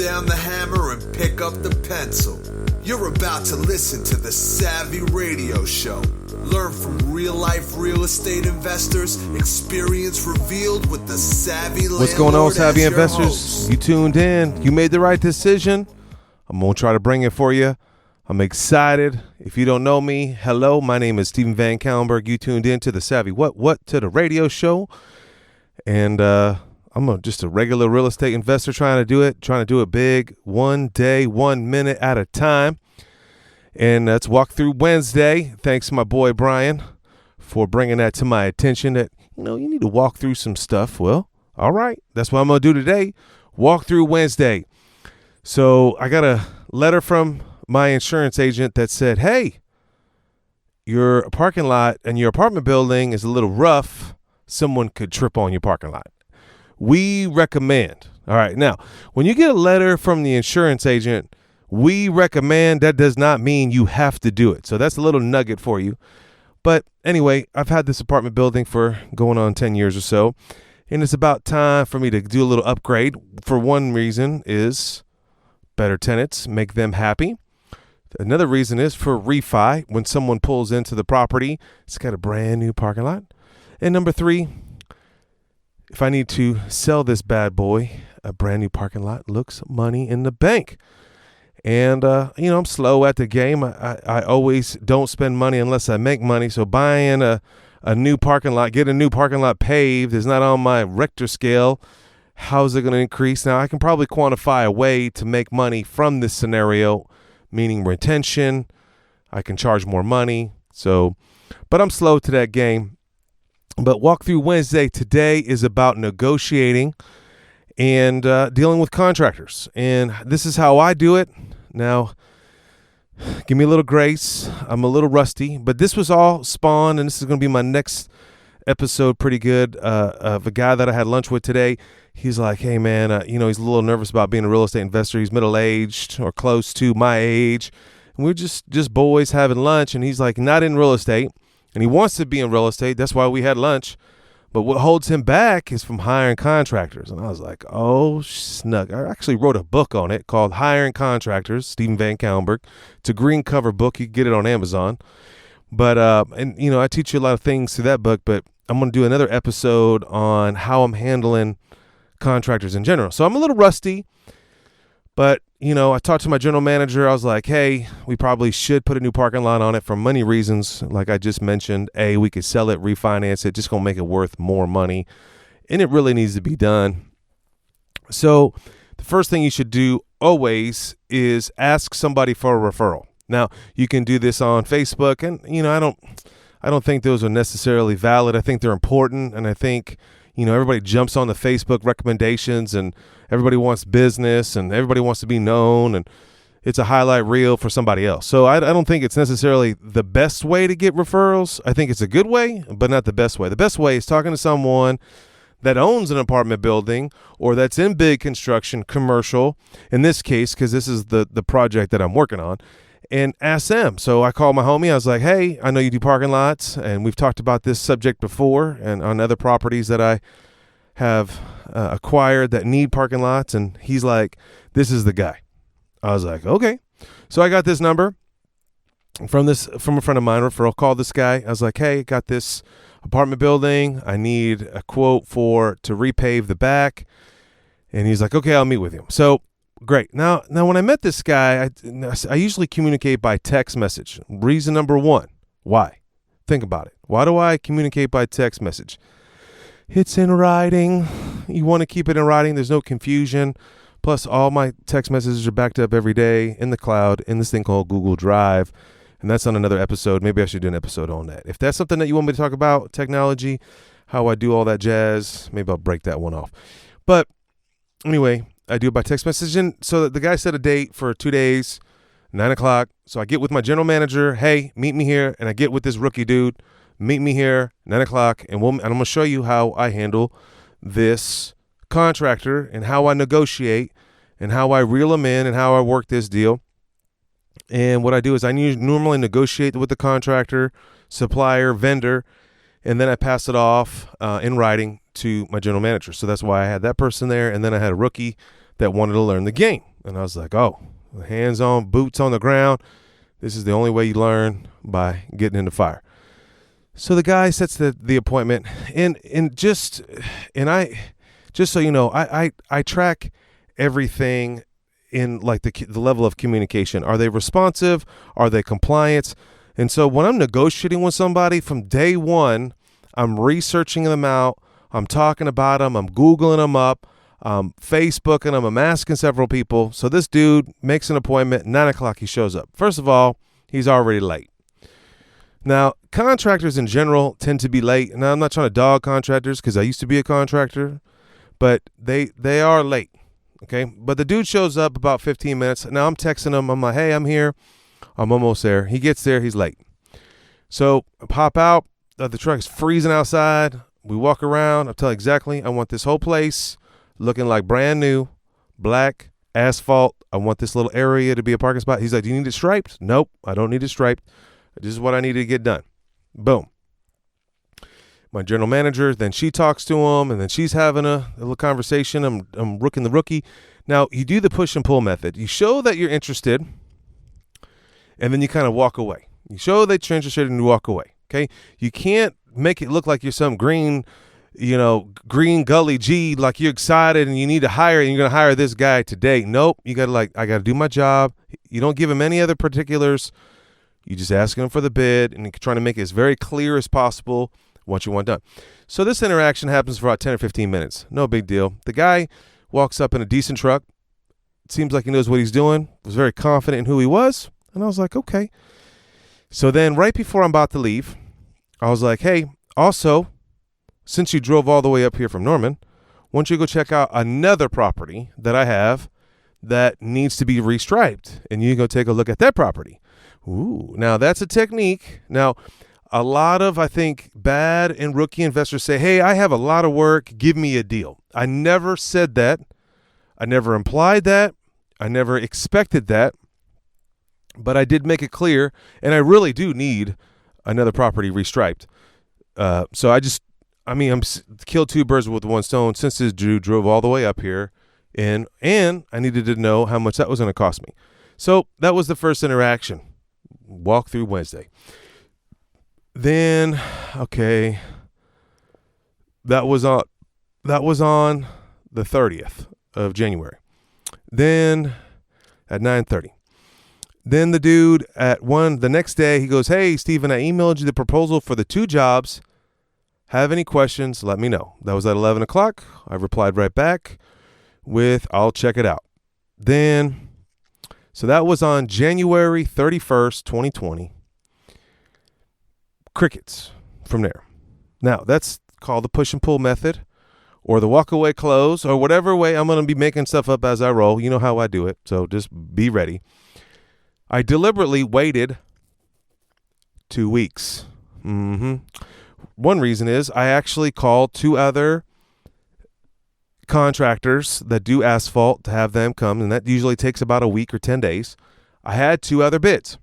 down the hammer and pick up the pencil. You're about to listen to the Savvy Radio Show. Learn from real-life real estate investors, experience revealed with the Savvy Landlord. What's going on, Savvy as your investors? host. You tuned in. You made the right decision. I'm going to try to bring it for you. I'm excited. If you don't know me, hello. My name is Steven Van Kallenberg. You tuned in to the Savvy What to the Radio Show. And I'm just a regular real estate investor trying to do it big, 1 day, 1 minute at a time. And that's Walkthrough Wednesday. Thanks to my boy Brian for bringing that to my attention that, you need to walk through some stuff. Well, all right. That's what I'm going to do today. Walkthrough Wednesday. So I got a letter from my insurance agent that said, hey, your parking lot and your apartment building is a little rough. Someone could trip on your parking lot. We recommend. All right. Now, when you get a letter from the insurance agent, we recommend, that does not mean you have to do it. So that's a little nugget for you. But anyway, I've had this apartment building for going on 10 years or so, and it's about time for me to do a little upgrade. For one reason is better tenants, make them happy. Another reason is for refi. When someone pulls into the property, it's got a brand new parking lot. And number 3, if I need to sell this bad boy, a brand new parking lot looks money in the bank. And, I'm slow at the game. I always don't spend money unless I make money. So buying a new parking lot, get a new parking lot paved is not on my Richter scale. How's it going to increase? Now, I can probably quantify a way to make money from this scenario, meaning retention. I can charge more money. But I'm slow to that game. But Walkthrough Wednesday today is about negotiating and dealing with contractors. And this is how I do it. Now, give me a little grace. I'm a little rusty, but this was all spawned, and this is going to be my next episode pretty good, of a guy that I had lunch with today. He's like, hey, man, he's a little nervous about being a real estate investor. He's middle-aged or close to my age. And we're just boys having lunch, and he's like, not in real estate. And he wants to be in real estate. That's why we had lunch. But what holds him back is from hiring contractors. And I was like, oh, snug. I actually wrote a book on it called Hiring Contractors, Steven Van Kallenberg. It's a green cover book. You can get it on Amazon. But, I teach you a lot of things through that book. But I'm going to do another episode on how I'm handling contractors in general. So I'm a little rusty. But, I talked to my general manager. I was like, hey, we probably should put a new parking lot on it for many reasons. Like I just mentioned, A, we could sell it, refinance it, just going to make it worth more money. And it really needs to be done. So the first thing you should do always is ask somebody for a referral. Now, you can do this on Facebook. And, I don't think those are necessarily valid. I think they're important. And I think, everybody jumps on the Facebook recommendations and everybody wants business and everybody wants to be known and it's a highlight reel for somebody else. So I don't think it's necessarily the best way to get referrals. I think it's a good way, but not the best way. The best way is talking to someone that owns an apartment building or that's in big construction, commercial, in this case, because this is the project that I'm working on, and ask them. So I called my homie. I was like, hey, I know you do parking lots, and we've talked about this subject before and on other properties that I have acquired that need parking lots. And he's like, this is the guy. I was like, okay. So I got this number from a friend of mine, referral. Called this guy. I was like, hey, got this apartment building. I need a quote to repave the back. And he's like, okay, I'll meet with you. So great. Now when I met this guy, I usually communicate by text message. Reason number 1, why? Think about it. Why do I communicate by text message? It's in writing. You want to keep it in writing. There's no confusion. Plus, all my text messages are backed up every day in the cloud in this thing called Google Drive. And that's on another episode. Maybe I should do an episode on that. If that's something that you want me to talk about, technology, how I do all that jazz, maybe I'll break that one off. But anyway, I do it by text message. And so the guy set a date for 2 days, 9 o'clock. So I get with my general manager. Hey, meet me here. And I get with this rookie dude. Meet me here, 9 o'clock. And I'm going to show you how I handle this contractor and how I negotiate and how I reel them in and how I work this deal. And what I do is I normally negotiate with the contractor, supplier, vendor, and then I passed it off in writing to my general manager. So that's why I had that person there, and then I had a rookie that wanted to learn the game. And I was like, oh, hands on, boots on the ground. This is the only way you learn, by getting in the fire. So the guy sets the appointment, and just so you know, I track everything in like the level of communication. Are they responsive? Are they compliant? And so when I'm negotiating with somebody from day one, I'm researching them out. I'm talking about them. I'm Googling them up. I'm Facebooking them. I'm asking several people. So this dude makes an appointment. 9 o'clock, he shows up. First of all, he's already late. Now, contractors in general tend to be late. Now, I'm not trying to dog contractors because I used to be a contractor, but they are late. Okay. But the dude shows up about 15 minutes. Now I'm texting him. I'm like, hey, I'm here. I'm almost there. He gets there. He's late. So I pop out. The truck is freezing outside. We walk around. I tell exactly, I want this whole place looking like brand new, black, asphalt. I want this little area to be a parking spot. He's like, do you need it striped? Nope, I don't need it striped. This is what I need to get done. Boom. My general manager, then she talks to him, and then she's having a little conversation. I'm rooking the rookie. Now, you do the push and pull method. You show that you're interested, and then you kind of walk away. You show that you're interested and you walk away, okay? You can't make it look like you're some green gully G, like you're excited and you need to hire and you're going to hire this guy today. Nope. You got to I got to do my job. You don't give him any other particulars. You just asking him for the bid and you're trying to make it as very clear as possible what you want done. So this interaction happens for about 10 or 15 minutes. No big deal. The guy walks up in a decent truck. It seems like he knows what he's doing. Was very confident in who he was. And I was like, okay. So then right before I'm about to leave, I was like, hey, also, since you drove all the way up here from Norman, why don't you go check out another property that I have that needs to be restriped, and you go take a look at that property. Ooh, now that's a technique. Now, a lot of, I think, bad and rookie investors say, hey, I have a lot of work, give me a deal. I never said that. I never implied that. I never expected that. But I did make it clear, and I really do need another property restriped. So I'm killed two birds with one stone. Since this dude drove all the way up here, and I needed to know how much that was going to cost me. So that was the first interaction. Walk through Wednesday. Then, okay, that was on the 30th of January. Then at 9:30. Then the dude at 1 the next day, he goes, hey, Steven, I emailed you the proposal for the 2 jobs. Have any questions, let me know. That was at 11 o'clock. I replied right back with, I'll check it out. Then, so that was on January 31st, 2020. Crickets from there. Now, that's called the push and pull method or the walk away close or whatever way. I'm going to be making stuff up as I roll. You know how I do it, so just be ready. I deliberately waited 2 weeks. One reason is I actually called 2 other contractors that do asphalt to have them come, and that usually takes about a week or 10 days. I had 2 other bids.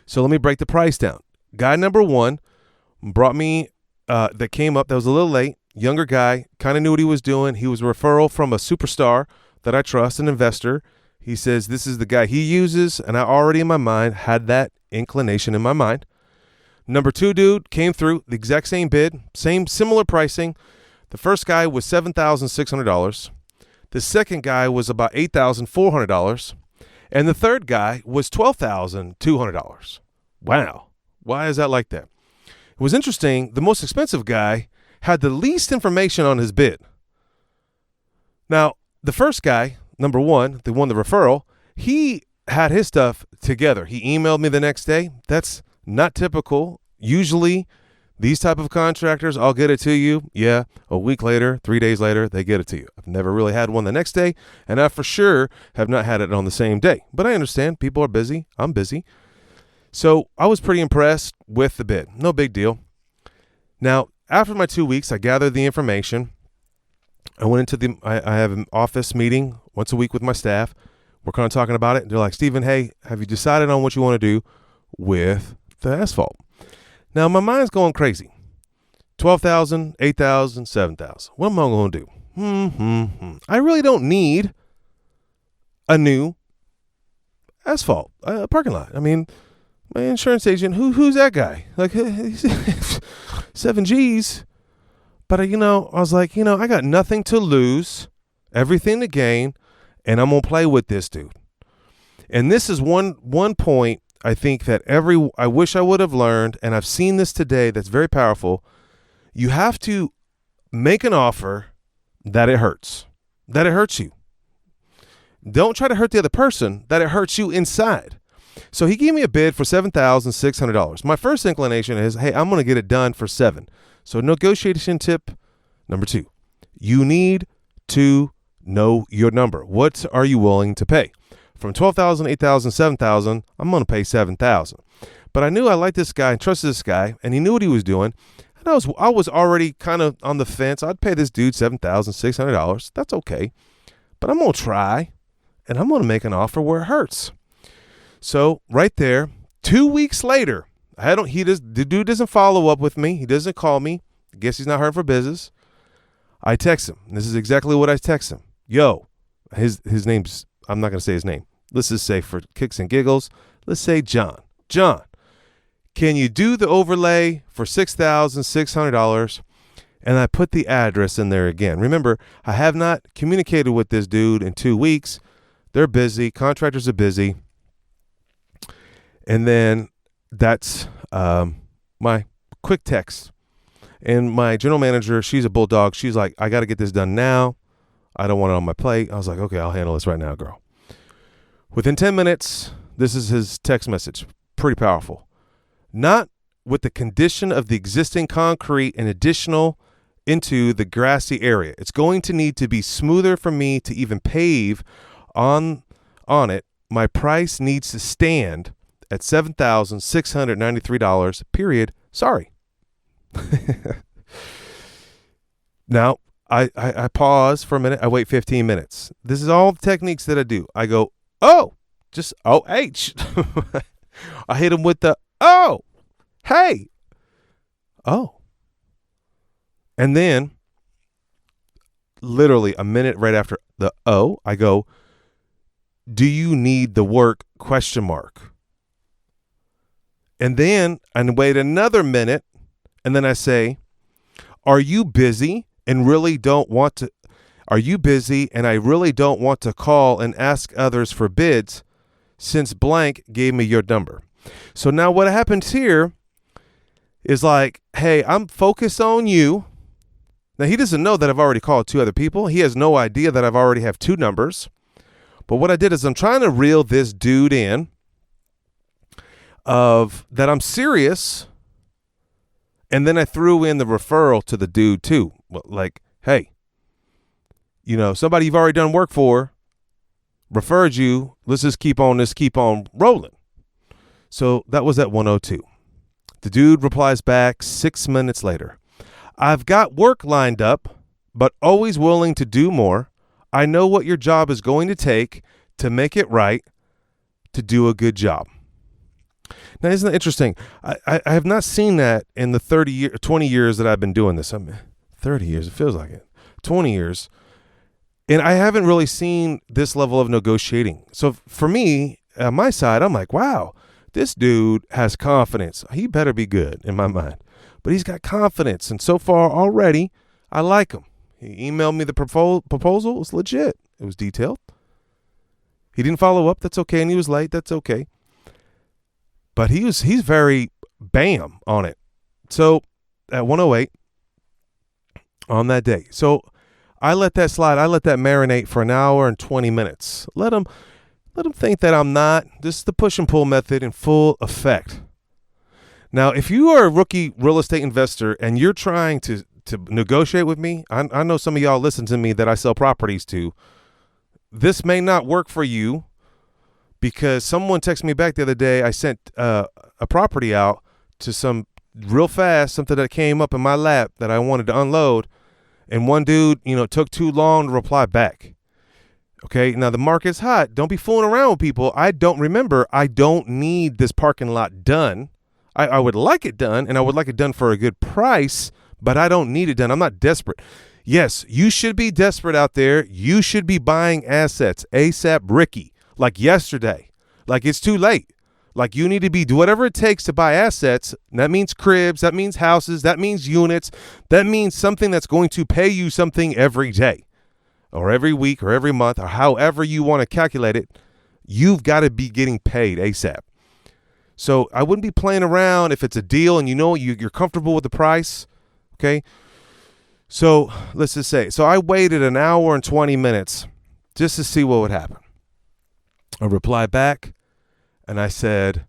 So let me break the price down. Guy number 1 brought me, that came up, that was a little late, younger guy, kind of knew what he was doing. He was a referral from a superstar that I trust, an investor. He says, this is the guy he uses, and I already in my mind had that inclination in my mind. Number 2 dude came through, the exact same bid, similar pricing. The first guy was $7,600. The second guy was about $8,400. And the third guy was $12,200. Wow. Why is that like that? It was interesting. The most expensive guy had the least information on his bid. Now, the first guy, number 1, the one, the referral, he had his stuff together. He emailed me the next day. That's not typical. Usually, these type of contractors, I'll get it to you. Yeah, a week later, 3 days later, they get it to you. I've never really had one the next day, and I for sure have not had it on the same day. But I understand people are busy. I'm busy. So I was pretty impressed with the bid. No big deal. Now, after my 2 weeks, I gathered the information. I went into I have an office meeting once a week with my staff. We're kind of talking about it. They're like, Steven, hey, have you decided on what you want to do with the asphalt? Now my mind's going crazy. 12,000, 8,000, 7,000. What am I going to do? I really don't need a new asphalt parking lot. I mean, my insurance agent, who's that guy? Like 7 G's. But I was like, I got nothing to lose, everything to gain, and I'm gonna play with this dude. And this is one point I think that I wish I would have learned, and I've seen this today. That's very powerful. You have to make an offer that it hurts you. Don't try to hurt the other person, that it hurts you inside. So he gave me a bid for $7,600. My first inclination is, hey, I'm going to get it done for $7,000. So negotiation tip number 2, you need to know your number. What are you willing to pay? From $12,000, $8,000, $7,000, I'm going to pay $7,000. But I knew I liked this guy and trusted this guy, and he knew what he was doing. And I was already kind of on the fence. I'd pay this dude $7,600. That's okay. But I'm going to try, and I'm going to make an offer where it hurts. So right there, 2 weeks later, the dude doesn't follow up with me. He doesn't call me. I guess he's not hurt for business. I text him. This is exactly what I text him. Yo, his name's, I'm not going to say his name. Let's just say for kicks and giggles, let's say John. John, can you do the overlay for $6,600? And I put the address in there again. Remember, I have not communicated with this dude in 2 weeks. They're busy. Contractors are busy. And then that's my quick text. And my general manager, she's a bulldog. She's like, I got to get this done now. I don't want it on my plate. I was like, okay, I'll handle this right now, girl. Within 10 minutes, this is his text message. Pretty powerful. Not with the condition of the existing concrete and additional into the grassy area. It's going to need to be smoother for me to even pave on it. My price needs to stand at $7,693, period. Sorry. Now, I pause for a minute. I wait 15 minutes. This is all the techniques that I do. I go, just O-H. I hit him with the, hey. And then, literally a minute right after the O, I go, do you need the work? ? And then I wait another minute, and then I say, are you busy and I really don't want to call and ask others for bids since blank gave me your number? So now what happens here is like, hey, I'm focused on you. Now he doesn't know that I've already called 2 other people. He has no idea that I've already have 2 numbers. But what I did is I'm trying to reel this dude in of that I'm serious. And then I threw in the referral to the dude too. Like, hey, somebody you've already done work for referred you. Let's just keep on rolling. So that was at 1:02. The dude replies back 6 minutes later. I've got work lined up, but always willing to do more. I know what your job is going to take to make it right, to do a good job. Now, isn't that interesting? I have not seen that in the 20 years that I've been doing this. 30 years, it feels like it. 20 years. And I haven't really seen this level of negotiating. So for me, on my side, I'm like, wow, this dude has confidence. He better be good in my mind. But he's got confidence. And so far already, I like him. He emailed me the proposal. It was legit. It was detailed. He didn't follow up. That's okay. And he was late. That's okay. But he's very bam on it. So at 1:08 on that day. So I let that slide. I let that marinate for an hour and 20 minutes. Let him think that I'm not. This is the push and pull method in full effect. Now, if you are a rookie real estate investor and you're trying to negotiate with me, I know some of y'all listen to me that I sell properties to. This may not work for you because someone texted me back the other day. I sent a property out to some real fast, something that came up in my lap that I wanted to unload. And one dude, took too long to reply back. Okay, now the market's hot. Don't be fooling around with people. I don't need this parking lot done. I would like it done, and I would like it done for a good price, but I don't need it done. I'm not desperate. Yes, you should be desperate out there. You should be buying assets ASAP Ricky, like yesterday. Like it's too late. Like you need to do whatever it takes to buy assets. That means cribs. That means houses. That means units. That means something that's going to pay you something every day or every week or every month or however you want to calculate it. You've got to be getting paid ASAP. So I wouldn't be playing around if it's a deal and you're comfortable with the price. Okay. So let's just say, I waited an hour and 20 minutes just to see what would happen. I replied back and I said,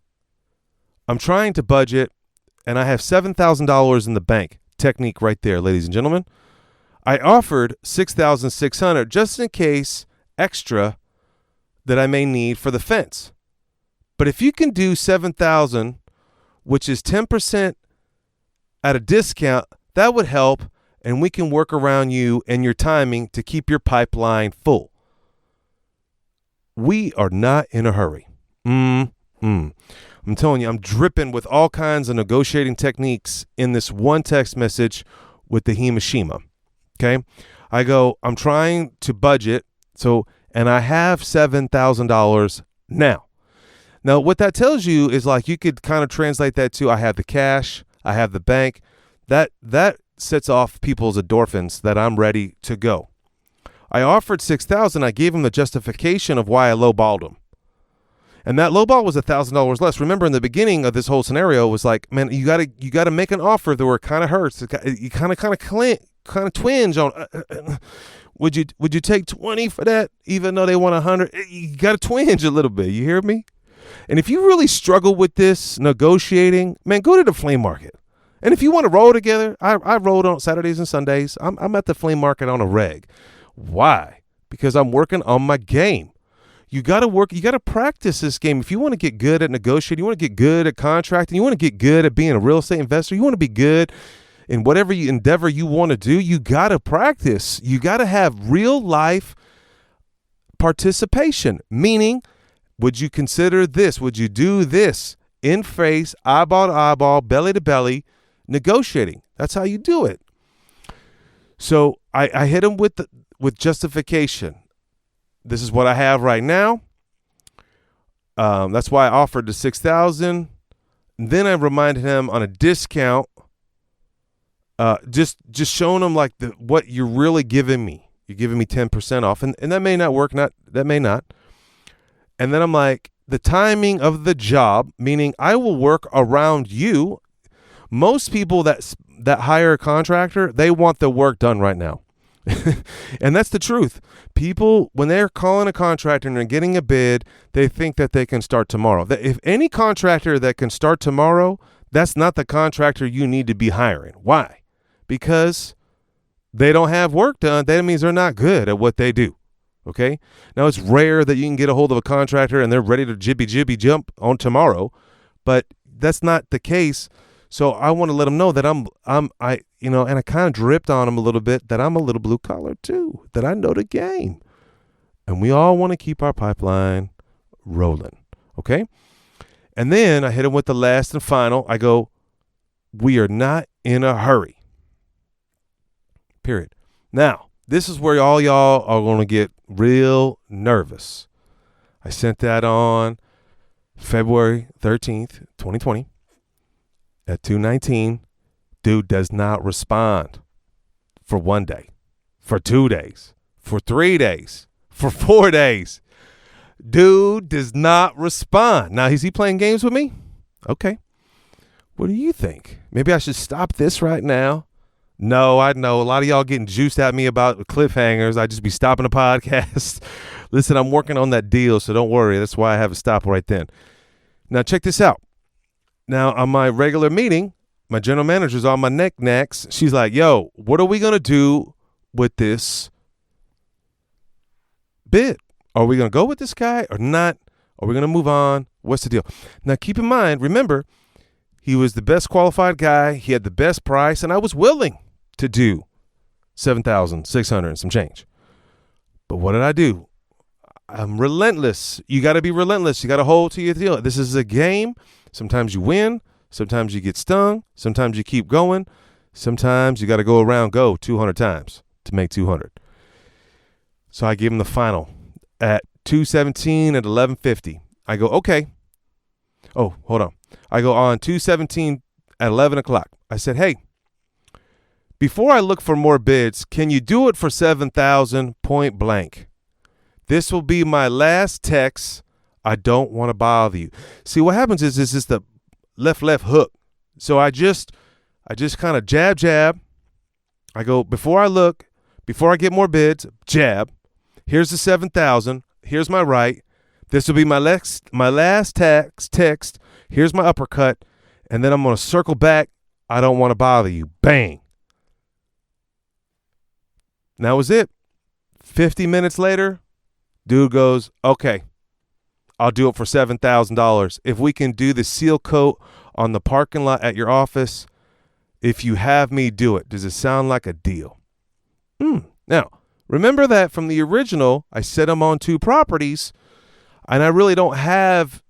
I'm trying to budget and I have $7,000 in the bank. Technique right there, ladies and gentlemen. I offered $6,600 just in case extra that I may need for the fence. But if you can do $7,000, which is 10% at a discount, that would help. And we can work around you and your timing to keep your pipeline full. We are not in a hurry. I'm telling you, I'm dripping with all kinds of negotiating techniques in this one text message with the Himashima. Okay. I go, I'm trying to budget. And I have $7,000 now. Now, what that tells you is like, you could kind of translate that to, I have the cash, I have the bank. That sets off people's endorphins that I'm ready to go. I offered $6,000. I gave him the justification of why I lowballed him. And that lowball was $1,000 less. Remember, in the beginning of this whole scenario, it was like, man, you gotta make an offer that where it kind of hurts. You kind of twinge on. Would you take 20 for that, even though they want 100? You got to twinge a little bit. You hear me? And if you really struggle with this negotiating, man, go to the flea market. And if you want to roll together, I rolled on Saturdays and Sundays. I'm at the flea market on a reg. Why? Because I'm working on my game. You got to work. You got to practice this game. If you want to get good at negotiating, you want to get good at contracting, you want to get good at being a real estate investor, you want to be good in whatever endeavor you want to do, you got to practice. You got to have real life participation, meaning, would you consider this? Would you do this? In face, eyeball to eyeball, belly to belly, negotiating. That's how you do it. So I hit him with justification. This is what I have right now. That's why I offered the $6,000. Then I reminded him on a discount, just showing him like what you're really giving me. You're giving me 10% off, and that may not work. That may not. And then I'm like, the timing of the job, meaning I will work around you. Most people that hire a contractor, they want the work done right now. And that's the truth. People, when they're calling a contractor and they're getting a bid, they think that they can start tomorrow. If any contractor that can start tomorrow, that's not the contractor you need to be hiring. Why? Because they don't have work done. That means they're not good at what they do. Okay. Now it's rare that you can get a hold of a contractor and they're ready to jibby jump on tomorrow, but that's not the case. So I want to let them know that and I kind of dripped on them a little bit that I'm a little blue collar too, that I know the game, and we all want to keep our pipeline rolling. Okay. And then I hit him with the last and final. I go, we are not in a hurry. Period. Now, this is where all y'all are going to get real nervous. I sent that on February 13th, 2020 at 2:19. Dude does not respond for 1 day, for 2 days, for 3 days, for 4 days. Dude does not respond. Now, is he playing games with me? Okay. What do you think? Maybe I should stop this right now. No, I know a lot of y'all getting juiced at me about cliffhangers. I just be stopping the podcast. Listen, I'm working on that deal, so don't worry. That's why I have a stop right then. Now, check this out. Now, on my regular meeting, my general manager's on my necks. She's like, yo, what are we going to do with this bid? Are we going to go with this guy or not? Are we going to move on? What's the deal? Now, keep in mind, remember, he was the best qualified guy. He had the best price, and I was willing to do $7,600 and some change. But what did I do? I'm relentless. You got to be relentless. You got to hold to your deal. This is a game. Sometimes you win. Sometimes you get stung. Sometimes you keep going. Sometimes you got to go 200 times to make 200. So I give him the final at 217 at 11:50. I go, okay. Oh, hold on. I go on 217 at 11 o'clock. I said, hey, before I look for more bids, can you do it for 7,000 point blank? This will be my last text. I don't want to bother you. See, what happens is this is the left hook. So I just kind of jab. I go, before I get more bids, jab. Here's the 7,000. Here's my right. This will be my last text. Here's my uppercut. And then I'm going to circle back. I don't want to bother you. Bang. And that was it. 50 minutes later, dude goes, okay, I'll do it for $7,000. If we can do the seal coat on the parking lot at your office, if you have me do it, does it sound like a deal? Now, remember that from the original, I said I'm on 2 properties, and I really don't have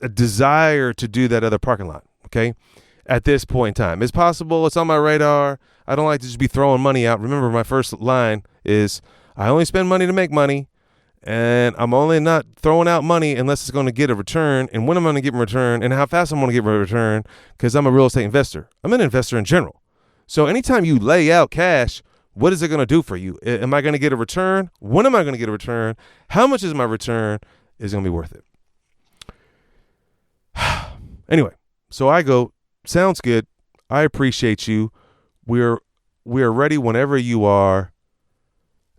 a desire to do that other parking lot, okay, at this point in time. It's possible. It's on my radar. I don't like to just be throwing money out. Remember, my first line is I only spend money to make money, and I'm only not throwing out money unless it's going to get a return. And when I'm going to get a return and how fast I'm going to get a return, because I'm a real estate investor. I'm an investor in general. So anytime you lay out cash, what is it going to do for you? Am I going to get a return? When am I going to get a return? How much is my return? Is it going to be worth it? Anyway, so I go, sounds good. I appreciate you. We're ready whenever you are.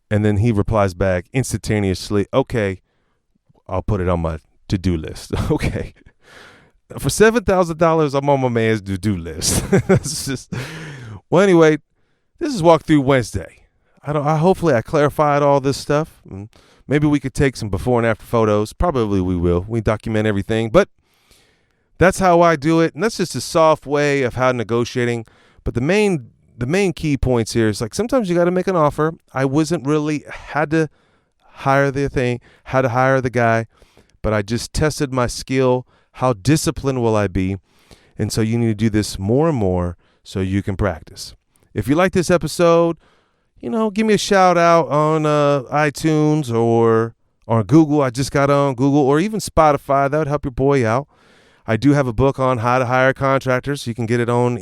And then he replies back instantaneously, okay, I'll put it on my to-do list. Okay. For $7,000, I'm on my man's to-do list. That's just, well, anyway, this is Walkthrough Wednesday. Hopefully I clarified all this stuff. Maybe we could take some before and after photos. Probably we will. We document everything, but that's how I do it. And that's just a soft way of how negotiating. But the main key points here is like sometimes you got to make an offer. I wasn't really had to hire the guy, but I just tested my skill. How disciplined will I be? And so you need to do this more and more so you can practice. If you like this episode, give me a shout out on iTunes or on Google. I just got on Google or even Spotify. That would help your boy out. I do have a book on how to hire contractors. You can get it on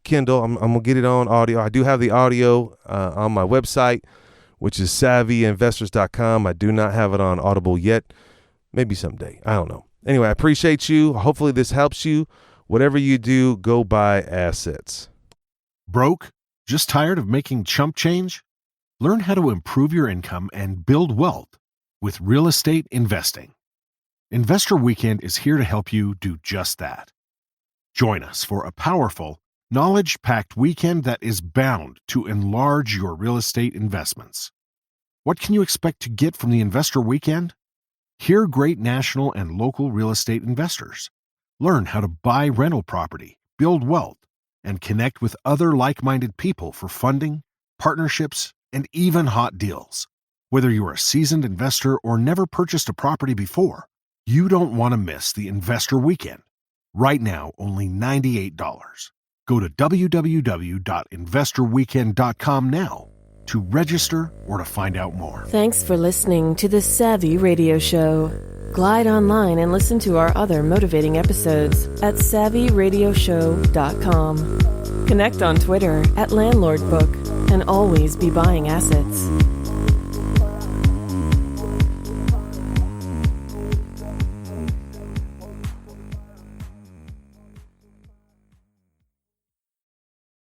Kindle. I'm going to get it on audio. I do have the audio on my website, which is savvyinvestors.com. I do not have it on Audible yet. Maybe someday. I don't know. Anyway, I appreciate you. Hopefully this helps you. Whatever you do, go buy assets. Broke? Just tired of making chump change? Learn how to improve your income and build wealth with real estate investing. Investor Weekend is here to help you do just that. Join us for a powerful, knowledge-packed weekend that is bound to enlarge your real estate investments. What can you expect to get from the Investor Weekend? Hear great national and local real estate investors. Learn how to buy rental property, build wealth, and connect with other like-minded people for funding, partnerships, and even hot deals. Whether you're a seasoned investor or never purchased a property before, you don't want to miss the Investor Weekend. Right now, only $98. Go to www.investorweekend.com now to register or to find out more. Thanks for listening to the Savvy Radio Show. Glide online and listen to our other motivating episodes at savvyradioshow.com. Connect on Twitter at LandlordBook and always be buying assets.